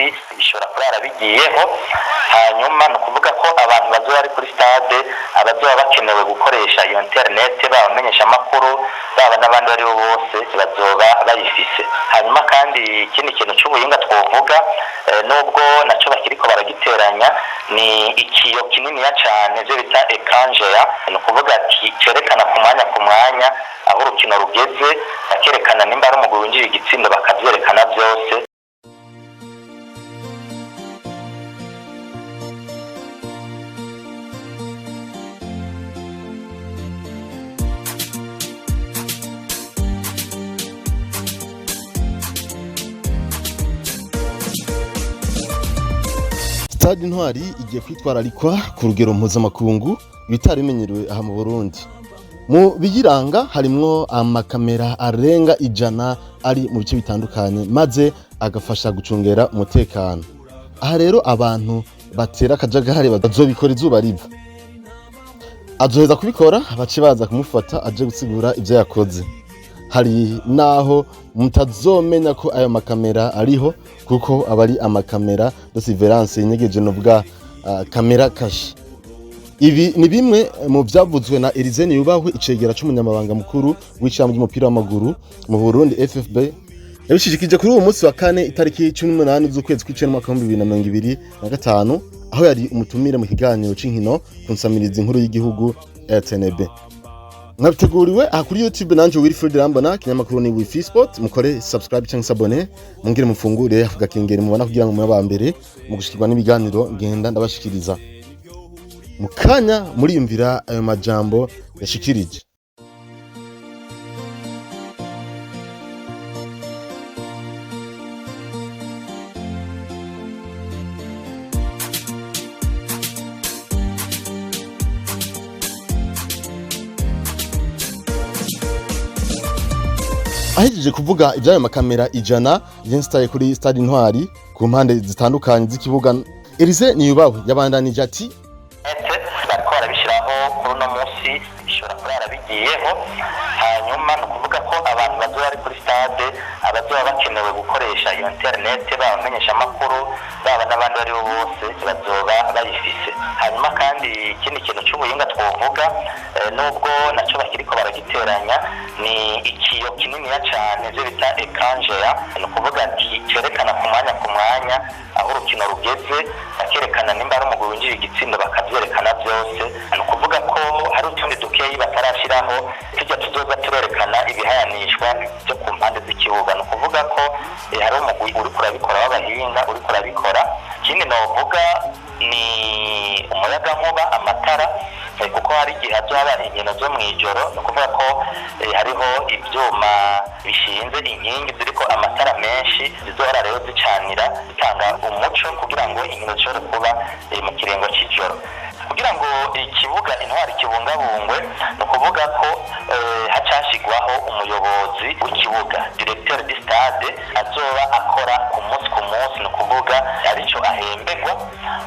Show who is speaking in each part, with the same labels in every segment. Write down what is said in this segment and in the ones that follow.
Speaker 1: munsi bishobora kurara bigiyeho. Hanyuma no kuvuga ko abantu bazoba ari kuri stade abazoba bakenewe gukoresha iyo internet babamenyesha amakuru baba n'abandi bari bo bose bazoba bayifise. Hanyuma kandi ikindi kintu cy'ubuhinga twovuga nubwo naco bakiriko baragiteranya ni ikiyo kinini ya cyane byo bita ekangera, no kuvuga cerekana ku mwanya aho urukino rugeze, bakerekana nimba ari umugwi winjiye igitsindo bakavyerekana byose.
Speaker 2: Stade Intwari igiye kwitwararikwa ku rugero mpuzamakungu bitarimenyerewe aha mu Burundi. Mu biyiranga harimwo amakamera arenga 100 ari mu bice bitandukanye maze agafasha gucungera umutekano. Aha rero abantu batera akajagari bazobikora izuba riva. Azoheza kubikora abace baza kumufata aje gusigura ivyo yakoze. Hari naho mutazomenya ko ayo makamera ariho kuko abari amakamera de surveillance inyegeje novuga kamera kashi. Ibi ni bimwe mu byavuzwe na Elise Niyubahwe icegera c'umunyamabanga mukuru w'icyamu ry'umupira w'amaguru mu Burundi FFB. Yabishikije kuri uwo munsi wa kane itariki 18 z'ukwezi kw'icenda mwaka wa 2025 aho yari umutumire mu kiganiro c'inkino ku nsamirizi inkuru y'igihugu RTNB. Mwabiteguriwe aha kuri YouTube nanje Wilfred Rambona kinyamakuru ni Wifi Sport, mukore subscribe cyangwa s'abone mungire mufungure avuga kengere mubona kugira ngo mube mbere mu gushikirwa n'ibiganiro ngenda ndabashikiriza. Mukanya muriyumvira ayo majambo yashikirije. Ahejeje kuvuga ibyayo makamera 100 y'instaye kuri Stade Intwari ku mpande zitandukanye z'ikibuga, Elise Niyubahwe yabandanije ati
Speaker 1: bariko barabishiraho kuri no munsi bishobora kurara bigiyeho. Hanyuma no kuvuga ko abantu bazoba ari kuri stade abazoba bakenewe gukoresha iyo internet babamenyesha amakuru baba n'abandi bari bo bose bazoba bayifise. Hanyuma kandi ikindi kintu cy'ubuhinga twovuga nubwo naco bakiriko baragiteranya ni ikiyo kinini ya cyane byo bita ekangera, no kuvuga cerekana ku mwanya aho urukino rugeze, bakerekana nimba ari umugwi winjiye igitsindo bakavyerekana byose. No kuvuga ko hari utundi dukeyi batarashiraho tujya tuzoza turerekana ibihayanishwa byo ku mpande z'ikibuga. No kuvuga ko hari umugwi uri kurabikora w'abahinga uri kurabikora. Ikindi novuga ni umuyaga nkuba, amatara, kuko hari igihe hazoba inkino zo mwijoro. No kuvuga ko hariho ivyuma bishinze inkingi ziriko amatara menshi zizohora rero zicanira zitanga umuco kugira ngo inkino zishobore kuba mu kirengo c'ijoro. Kugira ngo ikibuga Intwari kibungabungwe no kuvuga ko hacashigwaho umuyobozi w'ikibuga directeur du stade azoba akora ku munsi no kuvuga arico ahembegwa.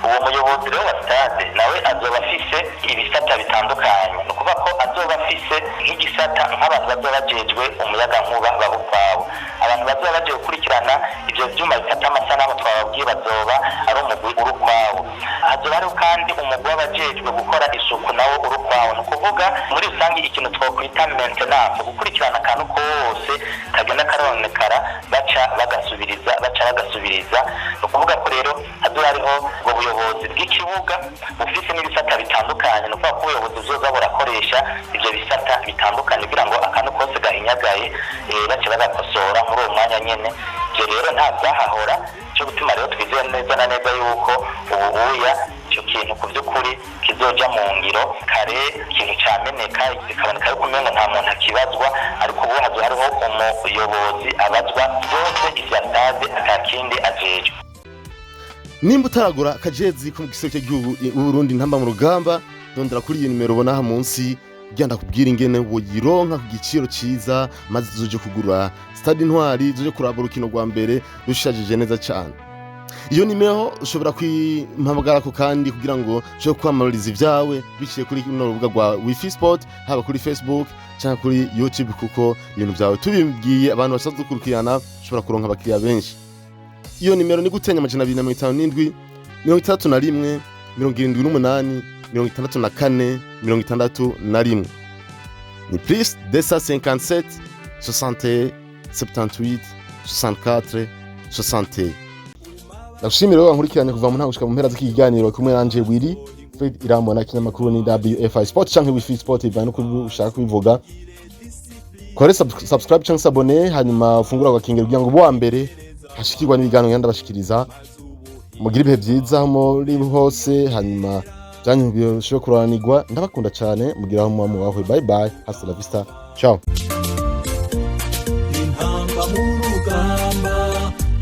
Speaker 1: Uwo muyobozi rero wa stade nawe azoba afise ibisata bitandukanye, no kuvuga ko azoba afise nk'igisata nk'abantu bazoba bajejwe umuyaga nkuba babukwawo, abantu bazoba baje gukurikirana ivyo vyuma bifata amasanamu twababwiye bazoba ari umugwi urukwawo. Hazoba ari kandi umugwi w'abajejwe gukora isuku nawo urukwawo. No kuvuga muri rusangi ikintu twokwita maintenance, gukurikirana akantu kose kagenda karonekara baca bagasubiriza. No kuvuga ko rero hazoba hariho ubwo buyobozi bw'ikibuga bufise n'ibisata bitandukanye. No kuvuga ko ubuyobozi buzoza burakoresha ivyo bisata bitandukanye kugira ngo akantu kose gahinyagaye bace bagakosora muri uwo mwanya nyene. Ivyo rero nta byahahora, cyo gutuma rero twizeye neza na neza yuko ubuya icyo kintu ku by'ukuri kizoja mu ngiro kare, ikintu cyameneka bikaboneka yuko umengo nta muntu akibazwa, ariko ubu hazo hariho umuyobozi abazwa byose ivya stade akakindi ajejwe.
Speaker 2: Nimba utaragura akajezi ko mu giseke cy'igihugu Burundi ntamba mu rugamba, ndondera kuri iyo nimero ubona aha munsi genda kubwira ingene woyironka ku giciro ciza maze zoje kugura Stade Intwari, zoje kuraba urukino rwa mbere rushajije neza cyane. Iyo nimero ushobora kwimpamagara ko kandi kugira ngo cyo kwamamariza ibyawe biciye kuri no rubuga rwa Wifi Sport, haba kuri Facebook cyangwa kuri YouTube, kuko ibintu byawe tubibwiye abantu basazukurikirana ushobora kuronka abakiriya benshi. iyo nimero ni gutenya 257 61 78 64 61 ni plus 257 61 78 64 61. Ndagushimira wowe wankurikiranye kuva mu ntango gushika mu mpera z'ikiganiro kumwe nanje Willy Fred Irambona kinyamakuru ni WFI Sport canke Wifi Sport ivana ko ushaka kubivuga. Kore subscribe canke s'abonner hanyuma ufungura agakingiro kugira ngo bo mbere hashikirwa n'ibiganiro yanda bashikiriza. Mugira ibihe byiza muri hose hanyuma janyu byo kuranirwa ndabakunda cyane mugira aho mu wawe. Bye bye, hasta la vista, ciao.
Speaker 3: Intamba mu rugamba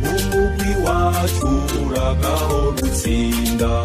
Speaker 3: umugwi wacu uragaho gutsinda.